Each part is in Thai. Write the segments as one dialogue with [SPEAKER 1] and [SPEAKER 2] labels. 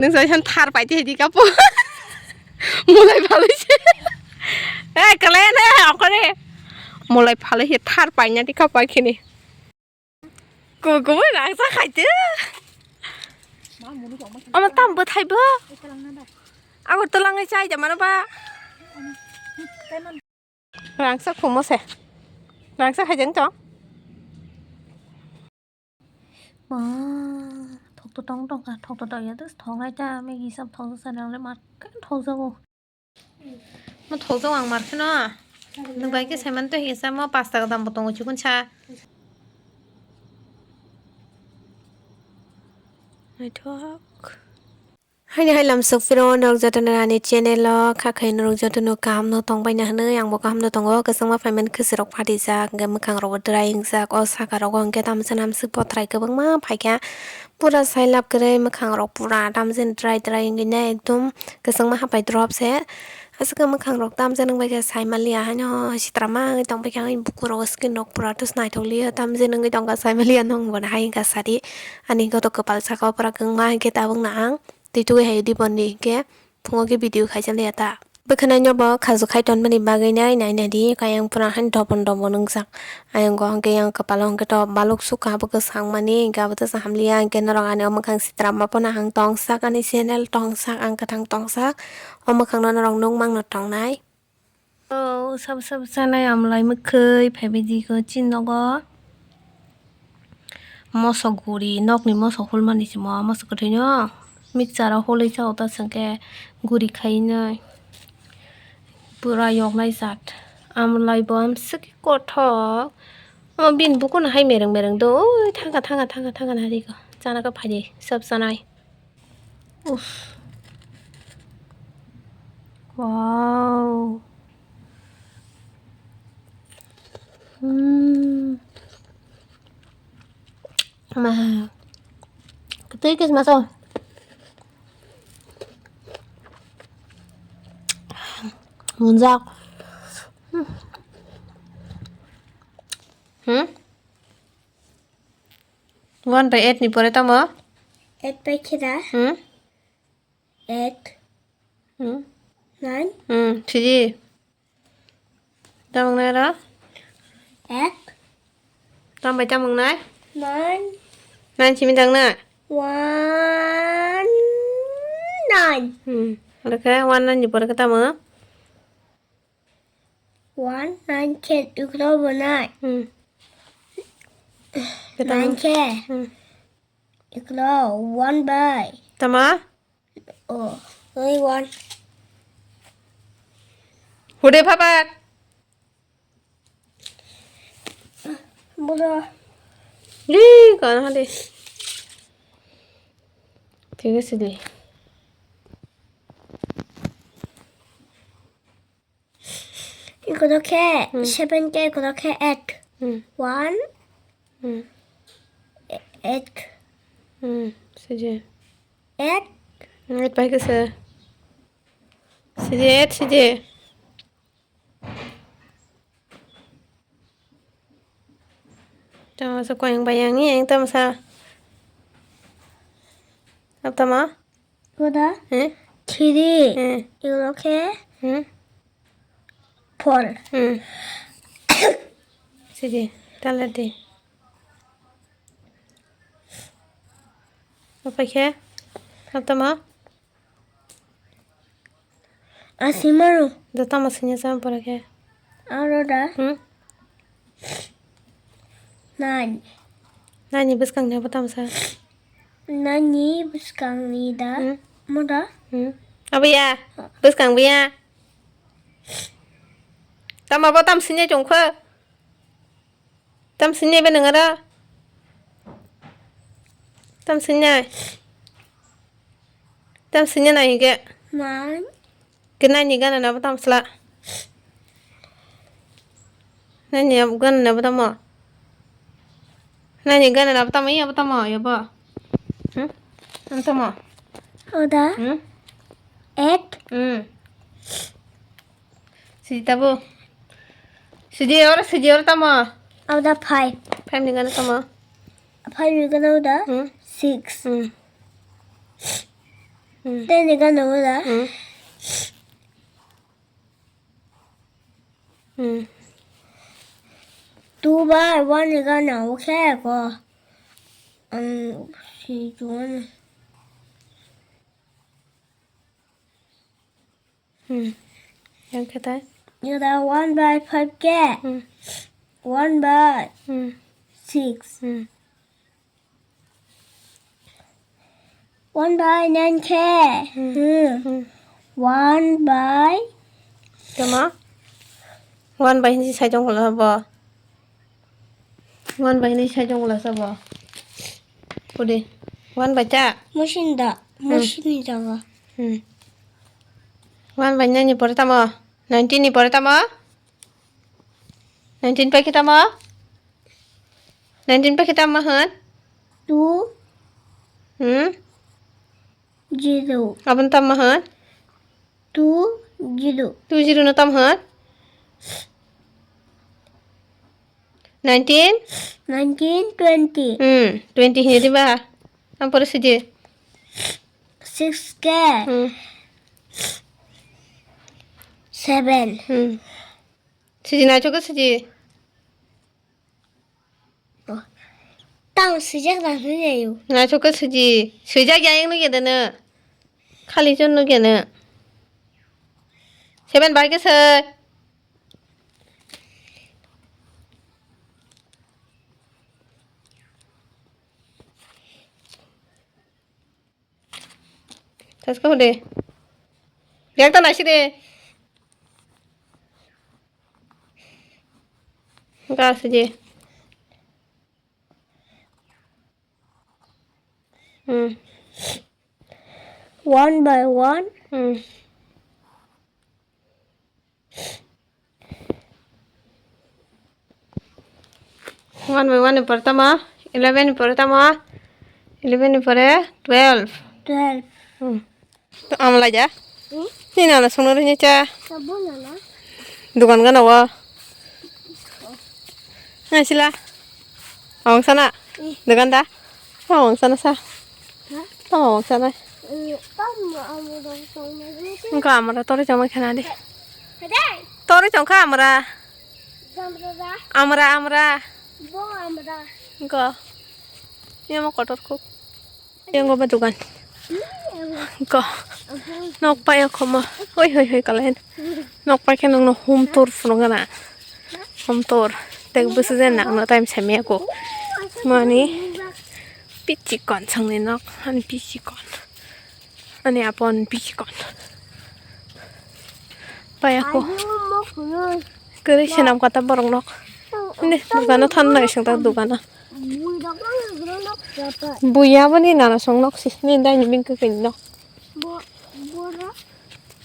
[SPEAKER 1] नोंसोरฉันทาร์ไปที่ดีกับปุ๊mulai phhalui kalian aku nih mulai phhalui thar painya di kapai kiniกูไม่รักสักใครจ้ะเอามาตั้มเบอร์ไทยเบอร์เอาตารางในใจจะมาแล้วป่ะรังสักผมมาเสร็จรังสักใครจังจ๊อมาถกตัวต้องกันถกตัวอย่างตึ้งถงไรจ้าไม่กี่สับถงสันดังเลยมากันถงซะกูมาถงสว่างมาขึ้นเนาะนึกไปก็ใช้มันตัวเหี้ยซะมาปาสตาก็ทำประตูกูชุกันชาให้ให้ลำสุกฟิโรนเราจะทำงานในเจเนลล์ค่ะใครเราจะทำงานเราต้องไปนะเนื้ออย่างบอกคำเราต้องก็สังว่าไฟมันคือสิรกพาดิจากเงินมันขังเราดรายจากอสักเราก็เกิดทำสนามสึกปอดไรก็บ้างมากไปแค่ปูราใส่ลับก็เลยมันขังเราปูราทำเส้นดรายเงินเนี่ยตุ้มก็สังมาหาไปดรอปเสียอาศัยมันขังเราตามเส้นนึงไปแค่ใส่มาเลียฮะเนาะชิตรามาต้องไปแค่บุกโรสกินนกปูราทุสไนท์ทุเรียตามเส้นนึงก็ต้องก็ใส่มาเลียน้องวันให้ก็สาดีอันนี้ก็ต้องกับปัลสักเอาปูรากังมาให้แกตาบังหนังติดตัวให้ดีบนดีแกพงก็วิดีโอใครจะเลียตาเมื่อขณะนี้บอกข้าสุขให้ตอนมันบางอย่างไหนดีก็ยังปราหันดอบนึงสักยังก็ยังยังกับปลองก็ดอบบาลุกสุขาบุกสังมันนี่ก็บุตรสามเลียงแกนรองอันเอามาขังสิตรามาปนหังตองสักอันนี้เซนลตองสักอังกระทังตองสักเอามาขังนอนรองนุ่งมังนอตองไหนโอ้สับๆนะยามไรไม่เคยแผ่ไปดีก็จินแล้วก็มอสกุรีนอกนี่มอสกุลมันนี่สิมอสกุรีเนาะมิจฉาเราโหเลยเจ้าตัดสังเกตกุรีใครเนี่ยปุรายกในสัตว์อามไลบอมสกิกอทอบินบุกคนให้เมรังดูทั้งกันอะไรก็จานักก็พายดีสับสนายอุ๊ฟว้าวมาก็ตีกิสมาส่งมุนจักวันไปเอ็ดนี่ปะเลยตั้มเหรอ
[SPEAKER 2] เอ็ดไปคิดอะเอ็ดนั่น
[SPEAKER 1] ที่จีตั้มมึงไหนล่ะ
[SPEAKER 2] เอ็ด
[SPEAKER 1] ตั้มไปตั้มมึงไหน
[SPEAKER 2] นั่น
[SPEAKER 1] ชิมิตังน่ะ
[SPEAKER 2] วันนั่น
[SPEAKER 1] แล้วแค่วันนั้นอยู่ปะเลยก็ตั้มเหรอ
[SPEAKER 2] วันนั่นแค่อีกรอบนั่นนั่นแค่อีกรอบวันไป
[SPEAKER 1] ตั้มเหรอ
[SPEAKER 2] โอ้เฮ้ยวัน
[SPEAKER 1] หูเดือบพับอ่ะ
[SPEAKER 2] บุตร
[SPEAKER 1] ยี่ก่อนนะดิถือสิดิ
[SPEAKER 2] อีกรอบแค่เชฟเป็นแค่อีกรอบแค่เอ็ดวันเอ็ด
[SPEAKER 1] สิดิ
[SPEAKER 2] เอ็ด
[SPEAKER 1] ไปก็เสือสิดิตั้มสักวันยังไปยังนี่ยังตั้มซะรับตั้มอ่ะ
[SPEAKER 2] กูได้ทีดีอีกรอบแค่พอล
[SPEAKER 1] สิดิตั้งเลยดิรับไปแค่รับตั้มอ่ะ
[SPEAKER 2] อาซิมารุ
[SPEAKER 1] เดี๋ยวตั้มมาสิเนี่ยซ้ำปะเลยแค่
[SPEAKER 2] อารอดานั่น
[SPEAKER 1] นี่บิสกังเนี่ยปะตั้มซะ
[SPEAKER 2] นั่นนี่บิสกังนี่ดามุดา
[SPEAKER 1] เอาไปยาบิสกังไปยาตั้มมาปะตั้มสิเนี่ยจงข้อตั้มสิเนี่ยเป็นหนึ่งอะไรตั้มสิเนี่ยไหนแก
[SPEAKER 2] นั่น
[SPEAKER 1] กินนั่นนี่กันนะปะตั้มสละนั่นนี่กันนะปะตั้มอ่ะนั่นนี่กันนะปะตั้มยังปะตั้มอ่ะอย่าปะนั่นตั้มอ่ะ
[SPEAKER 2] โอ้ด้าเอ็ด
[SPEAKER 1] สิตาบุสิเดียวตั้มอ่ะ
[SPEAKER 2] โอ้ด้า5
[SPEAKER 1] นี่กันตั้มอ่ะ
[SPEAKER 2] 5นี่กันโอ้ด้า6 Then you gonna know that. Two by one you gonna okay go. She doing.
[SPEAKER 1] 이렇게 돼?
[SPEAKER 2] You got 1 by 5 get. 1 by 6. 1 by 9K. 1 by
[SPEAKER 1] 잠깐만. 원 바이 힌지 사정 올라봐. 원 바이 힌지 사정 올라서 봐. 우리 원 바자.
[SPEAKER 2] 머신다. 머신이다가.
[SPEAKER 1] 원 바이 년이 버렸다 뭐. 19이 버렸다 뭐. 19 빠키다 뭐. 19 빠키다 뭐 헌.
[SPEAKER 2] 2
[SPEAKER 1] 0 abang tam mahan
[SPEAKER 2] 2 0.
[SPEAKER 1] 20 no tam han 19
[SPEAKER 2] 19 20.
[SPEAKER 1] 20 hi di ba am por sije
[SPEAKER 2] 6 get. 7.
[SPEAKER 1] sije na chok sije
[SPEAKER 2] 땅 시작다 그래요.
[SPEAKER 1] na chok sije sejak yang no ge dana khali jon no ge na 7 bar ge se tas ko de yak ta na shi de ga sije
[SPEAKER 2] 1 by 1.
[SPEAKER 1] One by one pertama, 11 pertama, 11 pare 12.
[SPEAKER 2] 12.
[SPEAKER 1] To amla ja. Ni na sono nya cha.
[SPEAKER 2] Sabun na.
[SPEAKER 1] Dukan ga nawa. Na sila. Awang sana. Dukan da. Awang sana sa. Awang sana. Ka amra tore jama khana di. Tore jong ka amra. Amra.
[SPEAKER 2] Bo amra.
[SPEAKER 1] Ka. Ini mau kotor kok. Yang gue dukan. Ka. Nok pa ya koma. Hoi kalian. Nok pa kan no home tour frongana. Home tour. Tek busu zen nak no time semi aku. Mani. Pichi kon sang ni nok. Ani pichi kon. Ani apon pichi kon. Pa ya ko. Kere senam kata borong nok. Ini dukan than na isang ta dukan. Buya ba ni nana song nok si ni dai ni bing ke kin nok.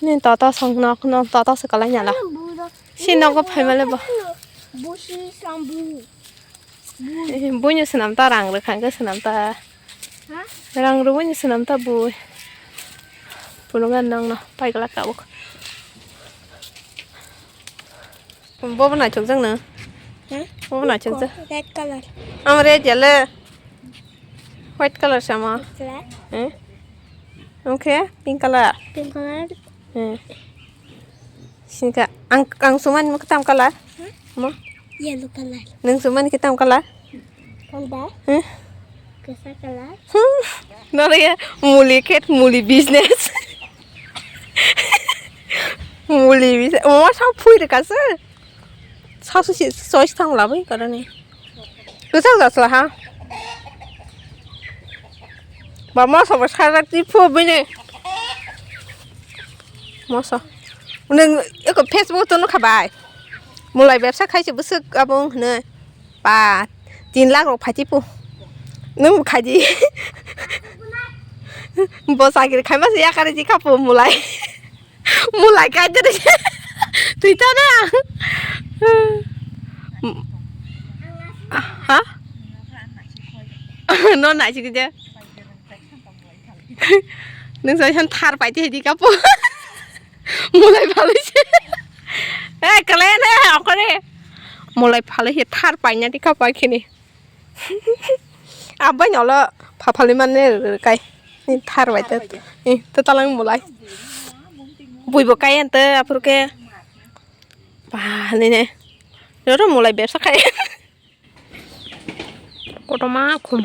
[SPEAKER 1] Ni tata song nok no tata se kala nya la. Si nok ko phai ma le ba.
[SPEAKER 2] Bu si sang bu.
[SPEAKER 1] Bu ni senam ta rang re khan ke senam ta.
[SPEAKER 2] Ha?
[SPEAKER 1] Rang ru ni senam ta bu. Pulungan nang no pai kala ka bu. Bo ba na chok jang na. Bo ba na chok jang.
[SPEAKER 2] Red color.
[SPEAKER 1] Am red yellow. White color sama.
[SPEAKER 2] Black.
[SPEAKER 1] Okay, pink color.
[SPEAKER 2] Pink color.
[SPEAKER 1] Sini ang suman mo kitam color. Mo?
[SPEAKER 2] Yellow color.
[SPEAKER 1] Nang suman kitam color.
[SPEAKER 2] Panda. Kesa color.
[SPEAKER 1] Nora ya muli business. Muli business. Oh, sao phui được cả chứ? Sao sự soi thằng lắm ấy cái đó này. Cứ sao giờ ha? Bà má sao mà sai ra tí phô bên này? Má sao? Nên cái Facebook tôi nó khá bài. Mulai website khai chỉ bớt sức abong này. Bà 3 lakh rồi phải chứ phụ. Nung một khai gì? Bố sai cái khai mà sẽ cái gì khắp phụ mulai. Mulai cái gì đấy? Tùy ta nè. Hả? Nó lại chứ chứ. Nung sai chân Thar phải chứ gì khắp phụ. Mulai phhalui chứ. Eh kalian aku deh. Mulai phhalui hi Thar paina di khap pai khini. Aba nyolo phhalui mane kai. นี่ทาร์ไว้เตอนี่เตอตะลังmulaiบุยบ่ไกลอันเตออะพวกแกป่านี่เนี่ยเดี๋ยวเราmulaiแบบสักใครก็ต้องมาคุม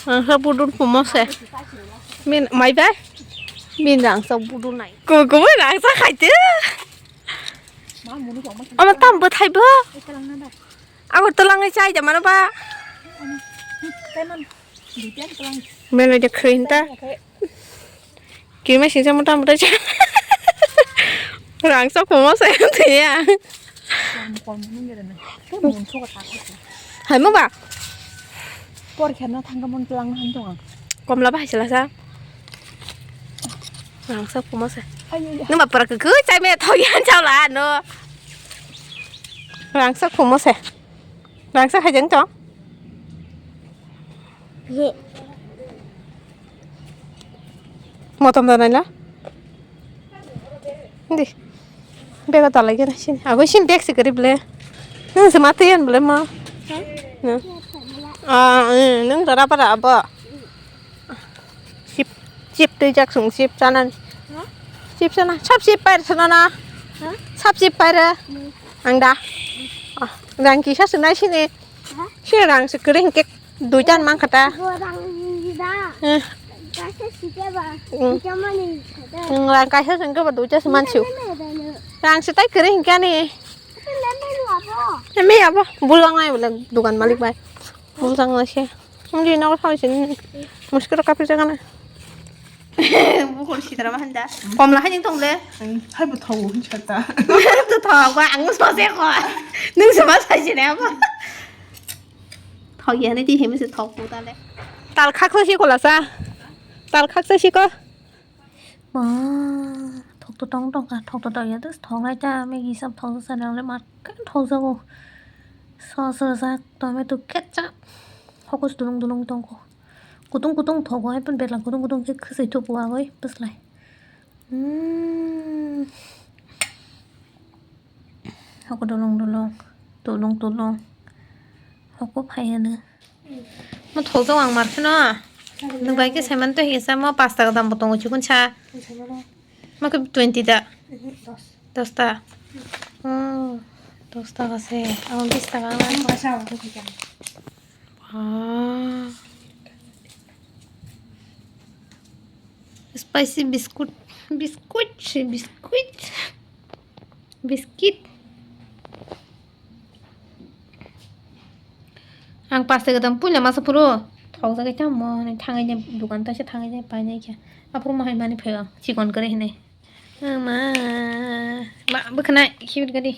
[SPEAKER 1] sao bùn phun mò xe mình mấy bé mình đang sao bùn này cô mới đang sao khai chứ mà tao bữa thay bữaเอาตะลังให้ใช่จะมาแล้วป่ะไม่เลยจะคืนตากินไม่สิจะมาทำอะไรจ้ะหลังซอกผมว่าใส่ทีอ่ะหายมั้งป่ะ
[SPEAKER 3] ปวดแขนนะทางกำมลพลังหันตรงอ่ะ
[SPEAKER 1] กลมแล้วป่ะใช่แล้วซะหลังซอกผมว่าใส่นึกแบบปลาคือใจไม่ทอยันเจ้าละเนอะหลังซอกผมว่าใส่หลังซอกให้จังจ้องหมดทำตอนไหนละดิเบกตอนไหนกันชินเอาไว้ชินเบกสิกริบเลยนึกสมาธิยันเบลมาเนาะนึกจะรับอะไรบ่ชิปตีจากสูงชิปจานันชิปจานะชอบชิปไปสนานะชอบชิปไปเลยอังดารังกี่ชาสุนัยชินี่ชื่อรังสกริงเก็กดูจานมังคตารังกายชาสุนก็มาดูจานสมันชิวรังสไตล์กริงแค่นี้ไม่เอาป่ะบุลลังไงบุลลังดูกันมาลิกไปบุลลังอะไรเชี่ยมึงดีนะก็ทำสิ่งมุสกิลกับพี่จังนะบุคคลสิทธิ์ระมันจ้ะผมละให้ยังตรงเลย
[SPEAKER 3] ให้บุตรทองชัดตา
[SPEAKER 1] ตัวทองว่าอังมุสมาเสียก่อนนึกสมาใส่สิแล้วป่ะทองเย็นในที่เห็นไม่สุดทองกูตาเลยตาคักเสื้อชีคนละซะตาคักเสื้อชีก็
[SPEAKER 2] มาถกตัวตรงกันถกตัวอย่างตัวทองไรจ้าไม่กี่สับทองแสดงเลยมากันทองซะกูซอสซะตัวไม่ตัวแค่จ้าเขาก็ตุลงตรงกูต้องถกไว้เป็นเบ็ดหลังกูต้องคือใส่ทุบวางไว้เป็นไรเขาก็ตุลงเขาก็พายนะ
[SPEAKER 1] มันถกจะวางมาร์กเนาะนึกไปก็ใช้มันตัวเห็นซะว่าพาสต้าก็ทำบตรงกับชุกุนชามันก็20だ10だ10だがせ20だがなspicy biscuit ang pasta ka tampun la masa puro thok sa ka cham mo ne thang ai dukan ta se thang ai pa ne kya apro ma hai mani phega chikon kare ne ma bukhna khibit gadi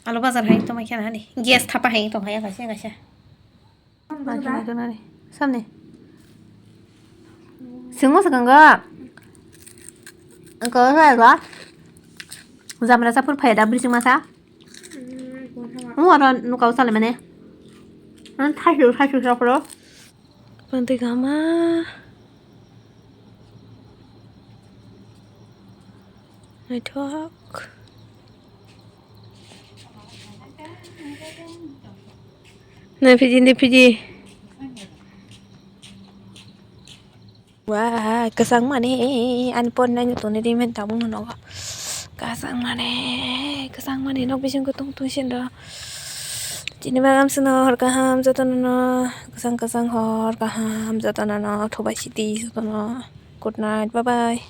[SPEAKER 1] alo bazar hai to ma kya na ni gas thapa hai to hai ka sha ba ki na ni samne singmo sa kanga ko ra ga zamra sa pur phaya da bri sing ma sa orang nu kau salah mana? Thashu siapa lo? Penting kama. Network. Nepiji. Wah, kesang mana? Anpon nanya tu ni di mana tahu mana? Kesang mana? Nak bising kutung sih dah. Jadi bagam senang kaham jatana kesang hor kaham jatana thobai siti jatana. Good night, bye bye.